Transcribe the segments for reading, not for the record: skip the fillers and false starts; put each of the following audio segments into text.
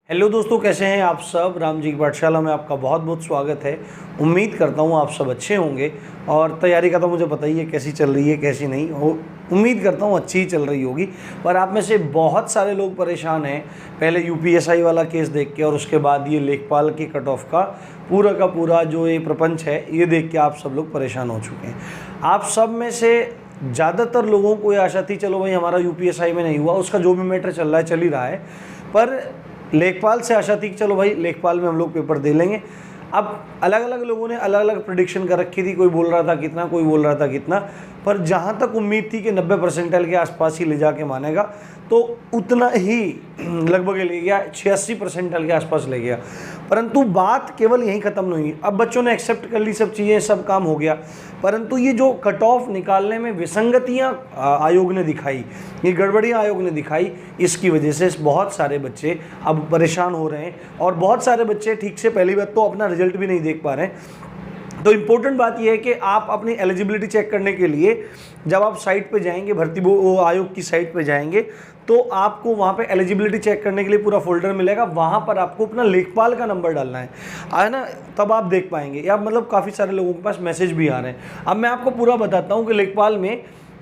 Hello दोस्तों, कैसे हैं आप सब। राम जी की पाठशाला में आपका बहुत बहुत स्वागत है। उम्मीद करता हूँ आप सब अच्छे होंगे और तैयारी का तो मुझे पता ही है कैसी चल रही है कैसी नहीं। उम्मीद करता हूँ अच्छी ही चल रही होगी। पर आप में से बहुत सारे लोग परेशान हैं पहले यूपीएसआई वाला केस देख के और उसके बाद ये लेखपाल के कट ऑफ का पूरा जो ये प्रपंच है ये देख के आप सब लोग परेशान हो चुके हैं। आप सब में से ज़्यादातर लोगों को ये आशा थी चलो भाई हमारा यूपीएसआई में नहीं हुआ, उसका जो भी मैटर चल रहा है चल ही रहा है, पर लेखपाल से आशा थी कि चलो भाई लेखपाल में हम लोग पेपर दे लेंगे। अब अलग अलग लोगों ने अलग अलग प्रेडिक्शन कर रखी थी, कोई बोल रहा था कितना, कोई बोल रहा था कितना, पर जहाँ तक उम्मीद थी कि 90% के आसपास ही ले जाके मानेगा तो उतना ही लगभग ले गया, 86% के आसपास ले गया। परंतु बात केवल यहीं ख़त्म नहीं हुई। अब बच्चों ने एक्सेप्ट कर ली सब चीज़ें, सब काम हो गया, परंतु ये जो कट ऑफ निकालने में विसंगतियाँ आयोग ने दिखाई, ये गड़बड़ियाँ आयोग ने दिखाई, इसकी वजह से बहुत सारे बच्चे अब परेशान हो रहे हैं और बहुत सारे बच्चे ठीक से पहली बात तो अपना रिजल्ट भी नहीं देख पा रहे हैं। तो इम्पोर्टेंट बात यह है कि आप अपनी एलिजिबिलिटी चेक करने के लिए जब आप साइट पे जाएंगे, भर्ती आयोग की साइट पे जाएंगे, तो आपको वहाँ पे एलिजिबिलिटी चेक करने के लिए पूरा फोल्डर मिलेगा। वहाँ पर आपको अपना लेखपाल का नंबर डालना है ना, तब आप देख पाएंगे। या मतलब काफ़ी सारे लोगों के पास मैसेज भी आ रहे हैं। अब मैं आपको पूरा बताता हूँ कि लेखपाल में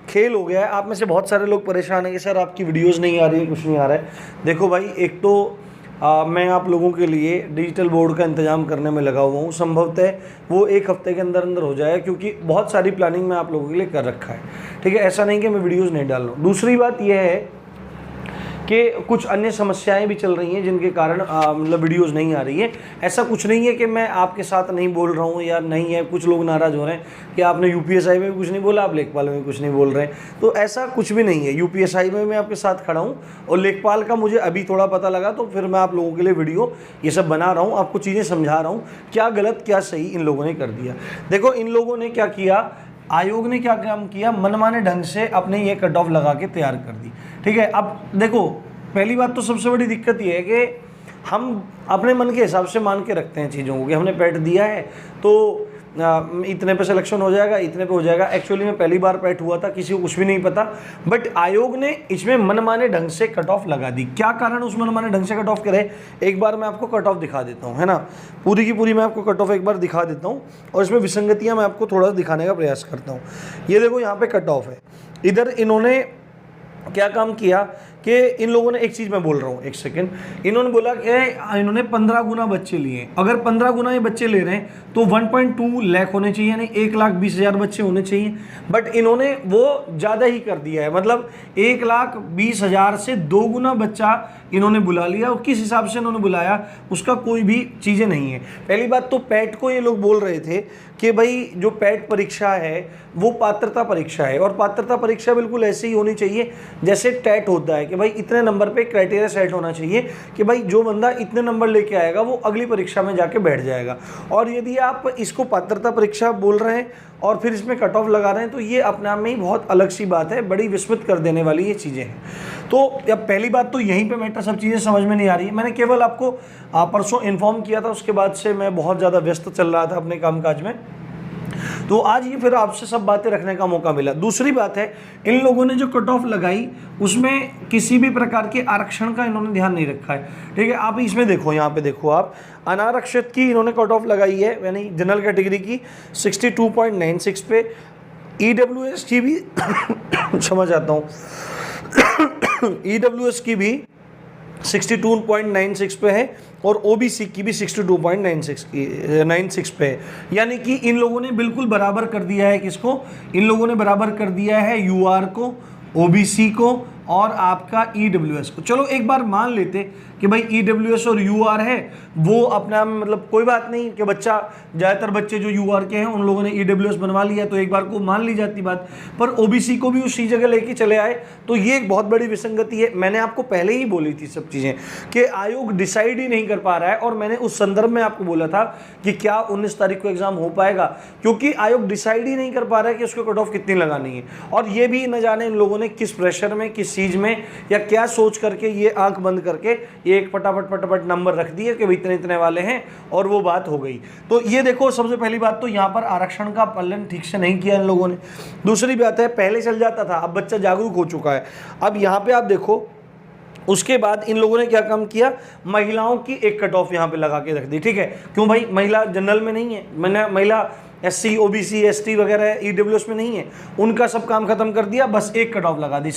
खेल हो गया है। आप में से बहुत सारे लोग परेशान हैं कि सर आपकी वीडियोज़ नहीं आ रही है, कुछ नहीं आ रहा है। देखो भाई, एक तो मैं आप लोगों के लिए डिजिटल बोर्ड का इंतज़ाम करने में लगा हुआ हूँ। संभवतः वो एक हफ्ते के अंदर अंदर हो जाए, क्योंकि बहुत सारी प्लानिंग मैं आप लोगों के लिए कर रखा है। ठीक है, ऐसा नहीं कि मैं वीडियोस नहीं डाल रहा हूँ। दूसरी बात यह है कि कुछ अन्य समस्याएं भी चल रही हैं जिनके कारण मतलब वीडियोस नहीं आ रही है। ऐसा कुछ नहीं है कि मैं आपके साथ नहीं बोल रहा हूँ या नहीं है। कुछ लोग नाराज़ हो रहे हैं कि आपने यूपीएसआई में भी कुछ नहीं बोला, आप लेखपाल में भी कुछ नहीं बोल रहे हैं, तो ऐसा कुछ भी नहीं है। यूपीएसआई में मैं आपके साथ खड़ा हूँ और लेखपाल का मुझे अभी थोड़ा पता लगा, तो फिर मैं आप लोगों के लिए वीडियो ये सब बना रहा हूँ, आपको चीज़ें समझा रहा हूँ क्या गलत क्या सही इन लोगों ने कर दिया। देखो, इन लोगों ने क्या किया, आयोग ने क्या काम किया, मनमाने ढंग से अपने ये कट ऑफ लगा के तैयार कर दी। ठीक है, अब देखो, पहली बात तो सबसे बड़ी दिक्कत ये है कि हम अपने मन के हिसाब से मान के रखते हैं चीज़ों को कि हमने पैट दिया है तो इतने पे सिलेक्शन हो जाएगा, इतने पे हो जाएगा। एक्चुअली में पहली बार पैट हुआ था, किसी को कुछ भी नहीं पता, बट आयोग ने इसमें मनमाने ढंग से कट ऑफ लगा दी। क्या कारण उस मनमाने ढंग से कट ऑफ करे, एक बार मैं आपको कट ऑफ दिखा देता हूँ, है ना। पूरी की पूरी मैं आपको कट ऑफ एक बार दिखा देता हूँ और इसमें विसंगतियाँ मैं आपको थोड़ा दिखाने का प्रयास करता हूँ। ये देखो, यहाँ पे कट ऑफ है। इधर इन्होंने क्या काम किया कि इन लोगों ने, एक चीज़ मैं बोल रहा हूँ, एक सेकेंड, इन्होंने बोला कि इन्होंने 15 गुना बच्चे लिए। अगर 15 गुना ये बच्चे ले रहे हैं तो 1.2 लाख होने चाहिए, यानी 1,20,000 बच्चे होने चाहिए, बट इन्होंने वो ज़्यादा ही कर दिया है। मतलब 1,20,000 से 2 गुना बच्चा इन्होंने बुला लिया, और किस हिसाब से इन्होंने बुलाया उसका कोई भी चीज़ें नहीं है। पहली बात तो पैट को ये लोग बोल रहे थे कि भाई जो पैट परीक्षा है वो पात्रता परीक्षा है, और पात्रता परीक्षा बिल्कुल ऐसे ही होनी चाहिए जैसे टेट होता है कि भाई इतने नंबर पे क्राइटेरिया सेट होना चाहिए कि भाई जो बंदा इतने नंबर लेके आएगा वो अगली परीक्षा में जाके बैठ जाएगा। और यदि आप इसको पात्रता परीक्षा बोल रहे हैं और फिर इसमें कट ऑफ लगा रहे हैं तो ये अपने आप में ही बहुत अलग सी बात है, बड़ी विस्मित कर देने वाली ये चीज़ें हैं। तो अब पहली बात तो यहीं पे मैटर, सब चीज़ें समझ में नहीं आ रही है। मैंने केवल आपको परसों इन्फॉर्म किया था, उसके बाद से मैं बहुत ज़्यादा व्यस्त चल रहा था अपने कामकाज में, तो आज ये फिर आपसे सब बातें रखने का मौका मिला। दूसरी बात है, इन लोगों ने जो कट ऑफ लगाई उसमें किसी भी प्रकार के आरक्षण का इन्होंने ध्यान नहीं रखा है। ठीक है, आप इसमें देखो, यहाँ पे देखो, आप अनारक्षित की इन्होंने कट ऑफ लगाई है, यानी जनरल कैटेगरी की 62.96 पे, ईडब्ल्यूएस की भी समझ आता हूँ ईडब्ल्यूएस की भी 62.96 पे है और ओबीसी की भी 62.96 पे है। यानी कि इन लोगों ने बिल्कुल बराबर कर दिया है। किसको? इन लोगों ने बराबर कर दिया है यूआर को, ओबीसी को और आपका ईडब्ल्यूएस को। चलो एक बार मान लेते कि भाई ईडब्ल्यूएस और यूआर है, वो अपना मतलब कोई बात नहीं कि बच्चा, ज़्यादातर बच्चे जो यूआर के हैं उन लोगों ने ईडब्ल्यूएस बनवा लिया, तो एक बार को मान ली जाती बात, पर ओबीसी को भी उसी जगह लेके चले आए, तो ये एक बहुत बड़ी विसंगति है। मैंने आपको पहले ही बोली थी सब चीज़ें कि आयोग डिसाइड ही नहीं कर पा रहा है, और मैंने उस संदर्भ में आपको बोला था कि क्या 19 तारीख को एग्जाम हो पाएगा, क्योंकि आयोग डिसाइड ही नहीं कर पा रहा है कि उसको कट ऑफ कितनी लगानी है। और ये भी न जाने इन लोगों ने किस प्रेशर में, किस चीज़ में, या क्या सोच करके ये आंख बंद करके ये एक फटाफट नंबर रख दिए कि भाई इतने इतने वाले हैं और वो बात हो गई। तो ये देखो, सबसे पहली बात तो यहाँ पर आरक्षण का पालन ठीक से नहीं किया इन लोगों ने। दूसरी बात है, पहले चल जाता था, अब बच्चा जागरूक हो चुका है। अब यहाँ पे आप देखो उसके बाद इन लोगों ने क्या काम किया, महिलाओं की एक कट ऑफ यहाँ पे लगा के रख दी। ठीक है, क्यों भाई, महिला जनरल में नहीं है, मैंने महिला SC OBC ST वगैरह EWS में नहीं है, उनका सब काम खत्म कर दिया, बस एक कट ऑफ लगा दी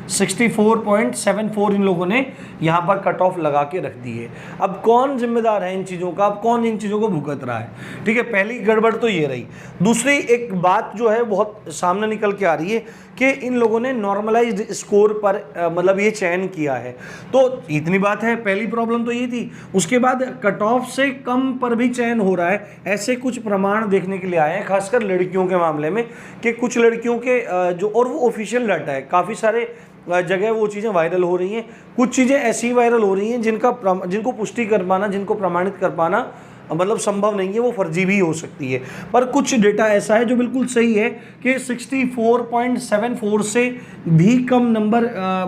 64.74 इन लोगों ने यहाँ पर कट ऑफ लगा के रख दी है। अब कौन जिम्मेदार है इन चीज़ों का, अब कौन इन चीज़ों को भुगत रहा है? ठीक है, पहली गड़बड़ तो ये रही। दूसरी एक बात जो है बहुत सामने निकल के आ रही है कि इन लोगों ने नॉर्मलाइज्ड स्कोर पर मतलब ये चयन किया है, तो इतनी बात है, पहली प्रॉब्लम तो ये थी। उसके बाद कट ऑफ से कम पर भी चयन हो रहा है, ऐसे कुछ प्रमाण देखने के लिए आए हैं, खासकर लड़कियों के मामले में, कि कुछ लड़कियों के जो, और वो ऑफिशियल डाटा है, काफ़ी सारे जगह वो चीज़ें वायरल हो रही हैं, कुछ चीज़ें ऐसी वायरल हो रही हैं जिनको पुष्टि कर पाना, जिनको प्रमाणित कर पाना मतलब संभव नहीं है, वो फर्जी भी हो सकती है। पर कुछ डेटा ऐसा है जो बिल्कुल सही है कि 64.74 से भी कम नंबर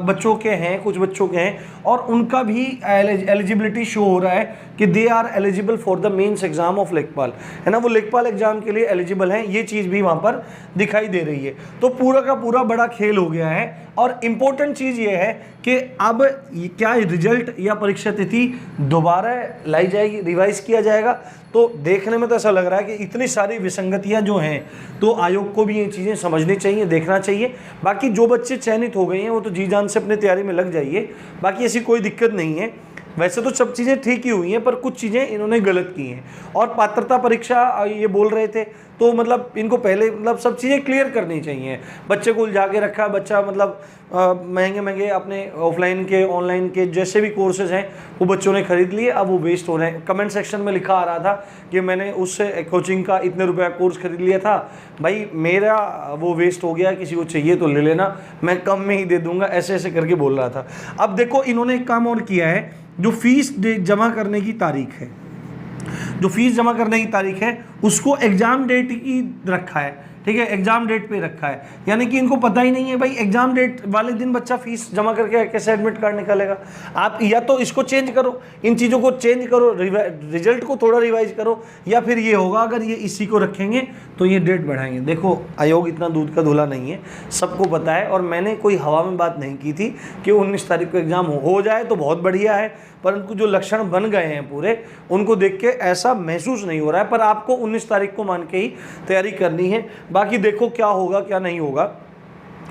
बच्चों के हैं, कुछ बच्चों के हैं, और उनका भी एलिजिबिलिटी शो हो रहा है कि they are eligible for the mains exam of लेखपाल, है ना, वो लेखपाल एग्जाम के लिए एलिजिबल हैं, ये चीज़ भी वहाँ पर दिखाई दे रही है। तो पूरा का पूरा बड़ा खेल हो गया है। और इम्पोर्टेंट चीज़ ये है कि अब क्या रिजल्ट या परीक्षा तिथि दोबारा लाई जाएगी, रिवाइज किया जाएगा? तो देखने में तो ऐसा लग रहा है कि इतनी सारी विसंगतियां जो हैं, तो आयोग को भी ये चीज़ें समझनी चाहिए, देखना चाहिए। बाकी जो बच्चे चयनित हो गए हैं वो तो जी जान से अपनी तैयारी में लग जाइए, बाकी ऐसी कोई दिक्कत नहीं है। वैसे तो सब चीज़ें ठीक ही हुई हैं, पर कुछ चीज़ें इन्होंने गलत की हैं। और पात्रता परीक्षा ये बोल रहे थे, तो मतलब इनको पहले मतलब सब चीज़ें क्लियर करनी चाहिए। बच्चे को उलझा के रखा, बच्चा मतलब महंगे महंगे अपने ऑफलाइन के ऑनलाइन के जैसे भी कोर्सेज हैं वो बच्चों ने खरीद लिए, अब वो वेस्ट हो रहे हैं। कमेंट सेक्शन में लिखा आ रहा था कि मैंने उस कोचिंग का इतने रुपये का कोर्स खरीद लिया था, भाई मेरा वो वेस्ट हो गया, किसी को चाहिए तो ले लेना, मैं कम में ही दे दूंगा, ऐसे ऐसे करके बोल रहा था। अब देखो इन्होंने एक काम और किया है, जो फीस जमा करने की तारीख है, जो फीस जमा करने की तारीख है उसको एग्जाम डेट की रखा है। ठीक है, एग्जाम डेट पे रखा है, यानी कि इनको पता ही नहीं है भाई एग्जाम डेट वाले दिन बच्चा फीस जमा करके कैसे एडमिट कार्ड निकालेगा। आप या तो इसको चेंज करो, इन चीज़ों को चेंज करो, रिजल्ट को थोड़ा रिवाइज करो, या फिर ये होगा अगर ये इसी को रखेंगे तो ये डेट बढ़ाएंगे। देखो आयोग इतना दूध का धुला नहीं है, सबको पता है, और मैंने कोई हवा में बात नहीं की थी कि 19 तारीख को एग्जाम हो जाए तो बहुत बढ़िया है, परंतु जो लक्षण बन गए हैं पूरे, उनको देख के ऐसा महसूस नहीं हो रहा है। पर आपको 19 तारीख को मान के ही तैयारी करनी है, बाकी देखो क्या होगा क्या नहीं होगा,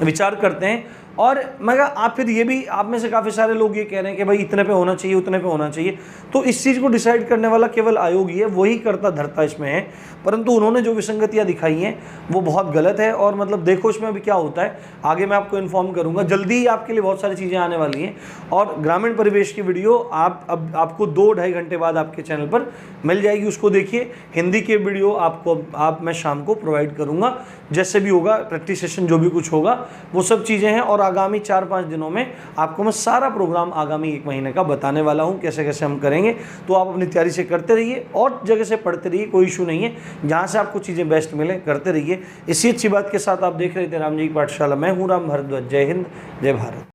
विचार करते हैं। और मैं कहा आप फिर ये भी, आप में से काफ़ी सारे लोग ये कह रहे हैं कि भाई इतने पे होना चाहिए, उतने पे होना चाहिए, तो इस चीज़ को डिसाइड करने वाला केवल आयोग ही है, वही करता धरता इसमें है। परंतु उन्होंने जो विसंगतियां दिखाई हैं वो बहुत गलत है, और मतलब देखो इसमें अभी क्या होता है, आगे मैं आपको इन्फॉर्म करूंगा। जल्दी ही आपके लिए बहुत सारी चीज़ें आने वाली हैं, और ग्रामीण परिवेश की वीडियो आपको 2-2.5 घंटे बाद आपके चैनल पर मिल जाएगी, उसको देखिए। हिंदी के वीडियो आपको मैं शाम को प्रोवाइड करूँगा, जैसे भी होगा प्रैक्टिस सेशन जो भी कुछ होगा वो सब चीज़ें हैं। और आगामी 4-5 दिनों में आपको मैं सारा प्रोग्राम आगामी 1 महीने का बताने वाला हूं, कैसे कैसे हम करेंगे। तो आप अपनी तैयारी से करते रहिए और जगह से पढ़ते रहिए, कोई इशू नहीं है, जहां से आपको चीज़ें बेस्ट मिले करते रहिए। इसी अच्छी बात के साथ आप देख रहे थे राम जी की पाठशाला, मैं हूं राम भारद्वाज। जय हिंद, जय भारत।